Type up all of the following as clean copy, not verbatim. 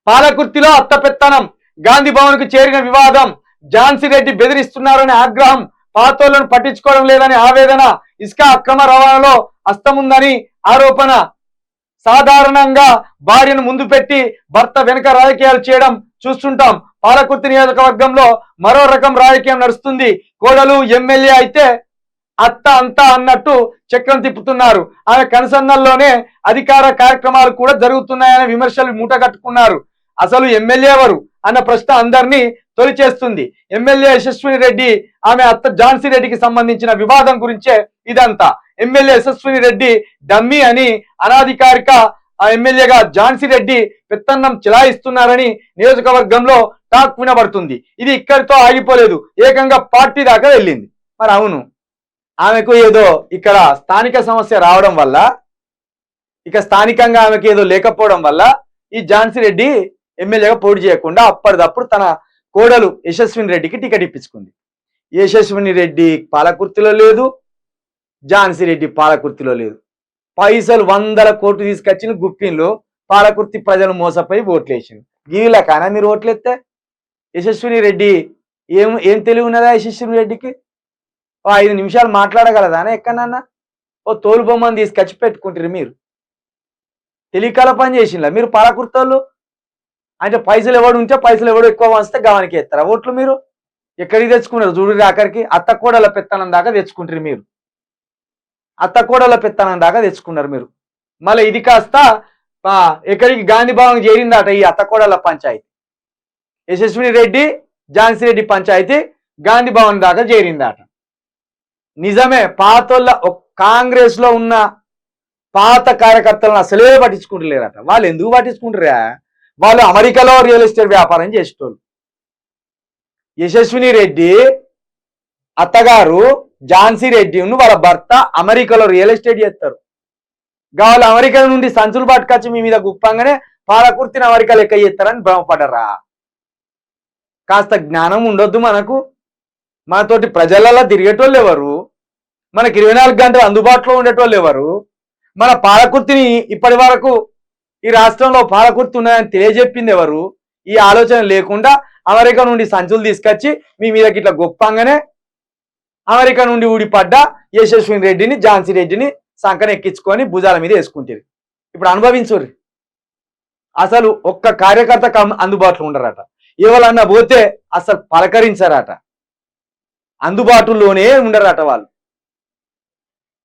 పాలకుర్తిలో అత్తపెత్తనం, గాంధీ భవన్ కు చేరిన వివాదం, ఝాన్సీ రెడ్డి బెదిరిస్తున్నారనే ఆగ్రహం, పాతోళ్లను పట్టించుకోవడం లేదని ఆవేదన, ఇసుక అక్రమ రవాణాలో హస్తముందని ఆరోపణ. సాధారణంగా భార్యను ముందు పెట్టి భర్త వెనుక రాజకీయాలు చేయడం చూస్తుంటాం. పాలకుర్తి నియోజకవర్గంలో మరో రకం రాజకీయం నడుస్తుంది. కోడలు ఎమ్మెల్యే అయితే అత్త అంతా అన్నట్టు చక్రం తిప్పుతున్నారు. ఆమె కనుసన్నల్లోనే అధికార కార్యక్రమాలు కూడా జరుగుతున్నాయనే విమర్శలు మూటగట్టుకున్నారు. అసలు ఎమ్మెల్యే ఎవరు అన్న ప్రశ్న అందరినీ తొలిచేస్తుంది. ఎమ్మెల్యే యశస్విని రెడ్డి, ఆమె అత్త ఝాన్సీ రెడ్డికి సంబంధించిన వివాదం గురించే ఇదంతా. ఎమ్మెల్యే యశస్విని రెడ్డి డమ్మీ అని అనాధికారిక ఎమ్మెల్యేగా ఝాన్సీ రెడ్డి పెత్తన్నం చెలాయిస్తున్నారని నియోజకవర్గంలో టాక్ వినబడుతుంది. ఇది ఇక్కడితో ఆగిపోలేదు, ఏకంగా పార్టీ దాకా వెళ్ళింది. మరి అవును, ఆమెకు ఏదో ఇక్కడ స్థానిక సమస్య రావడం వల్ల, ఇక స్థానికంగా ఆమెకు ఏదో లేకపోవడం వల్ల ఈ ఝాన్సీ రెడ్డి ఎమ్మెల్యేగా పోటీ చేయకుండా అప్పటిదప్పుడు తన కోడలు యశస్విని రెడ్డికి టికెట్ ఇప్పించుకుంది. యశస్విని రెడ్డి పాలకుర్తిలో లేదు, ఝాన్సీ రెడ్డి పాలకుర్తిలో లేదు. పైసలు 100 కోట్లు తీసుకొచ్చిన గుప్పిన్లు పాలకుర్తి ప్రజలు మోసపోయి ఓట్లు వేసింది. గీలా కానీ మీరు ఓట్లేస్తే యశస్విని రెడ్డి ఏం తెలివి ఉన్నదా యశస్విని రెడ్డికి? 5 నిమిషాలు మాట్లాడగలదా ఎక్కడన్నా? ఓ తోలు బొమ్మని తీసుకొచ్చి పెట్టుకుంటారు మీరు. తెలియకల పని చేసిందా మీరు పాలకుర్తోళ్ళు? అంటే పైసలు ఎవడు ఉంటే పైసలు ఎవడు ఎక్కువ వస్తే గవానికి ఎత్తారా ఓట్లు? మీరు ఎక్కడికి తెచ్చుకున్నారు చూడు, అక్కడికి అత్తకోడల పెత్తనం దాకా తెచ్చుకుంటారు మీరు. అత్తకోడల పెత్తనం దాకా తెచ్చుకున్నారు మీరు. మళ్ళీ ఇది కాస్త ఎక్కడికి గాంధీ భవన్ చేరిందట ఈ అత్తకోడల పంచాయతీ. యశస్విని రెడ్డి ఝాన్సీ రెడ్డి పంచాయతీ గాంధీ భవన్ దాకా చేరిందట. నిజమే, పాతోళ్ళ కాంగ్రెస్ లో ఉన్న పాత కార్యకర్తలను అసలే పట్టించుకుంటలేరట. వాళ్ళు ఎందుకు పట్టించుకుంటారా? వాళ్ళు అమెరికాలో రియల్ ఎస్టేట్ వ్యాపారం చేసేటోళ్ళు. యశస్విని రెడ్డి అత్తగారు ఝాన్సీ రెడ్డి వాళ్ళ భర్త అమెరికాలో రియల్ ఎస్టేట్ చేస్తారు. వాళ్ళు అమెరికా నుండి సంచులు పట్టుకొచ్చి మీ మీద గుప్పంగానే పాలకుర్తిని అమెరికా లెక్క చేస్తారని భ్రమపడరా? కాస్త జ్ఞానం ఉండొద్దు మనకు? మనతోటి ప్రజలలో తిరిగేటోళ్ళు ఎవరు? మనకి 24 గంటలు అందుబాటులో ఉండేటోళ్ళు ఎవరు? మన పాలకుర్తిని ఇప్పటి వరకు ఈ రాష్ట్రంలో పాలకుర్తి ఉన్నదని తెలియజెప్పింది ఎవరు? ఈ ఆలోచన లేకుండా అమెరికా నుండి సంచులు తీసుకొచ్చి మీ మీదకి ఇట్లా గొప్పంగానే అమెరికా నుండి ఊడిపడ్డ యశస్విని రెడ్డిని ఝాన్సీ రెడ్డిని సంకన ఎక్కించుకొని భుజాల మీద వేసుకుంటారు. ఇప్పుడు అనుభవించుర్రి. అసలు ఒక్క కార్యకర్తకు అందుబాటులో ఉండరట. ఎవరన్నా పోతే అసలు పలకరించారట, అందుబాటులోనే ఉండరట వాళ్ళు.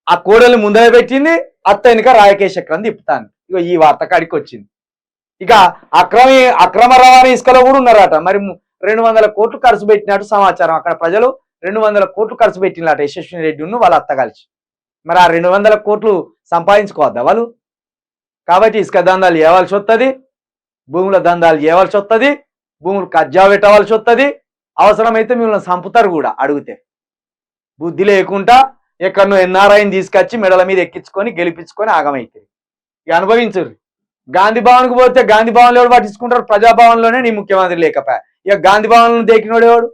ఆ కోడలు ముందర పెట్టింది, అత్త వెనుక రాజకీయ చక్రం తిప్పుతాను. ఇక ఈ వార్త కాడికి వచ్చింది. ఇక అక్రమ రవాణా ఇసుకలో కూడా ఉన్నారట. మరి 200 కోట్లు ఖర్చు పెట్టినట్టు సమాచారం. అక్కడ ప్రజలు 200 కోట్లు ఖర్చు పెట్టినట యశస్విని రెడ్డి వాళ్ళ అత్త కలిసి. మరి ఆ 200 కోట్లు సంపాదించుకోవద్దా వాళ్ళు? కాబట్టి ఇసుక దందాలు చేయవలసి వస్తుంది, భూముల దందాలు చేయవలసి వస్తుంది, భూములు కజ్జా పెట్టవలసి వస్తుంది. అవసరమైతే మిమ్మల్ని చంపుతారు కూడా అడిగితే. బుద్ధి లేకుండా ఎక్కడనో ఎన్ఆర్ఐని తీసుకొచ్చి మెడల మీద ఎక్కించుకొని గెలిపించుకొని ఆగమైతుంది. ఇక అనుభవించరు. గాంధీ భవన్కు పోతే గాంధీ భవన్లో ఎవరు పట్టించుకుంటారు? ప్రజాభవన్లోనే నీ ముఖ్యమంత్రి లేకపోయా. ఇక గాంధీ భవన్ దేకినోడేవాడు?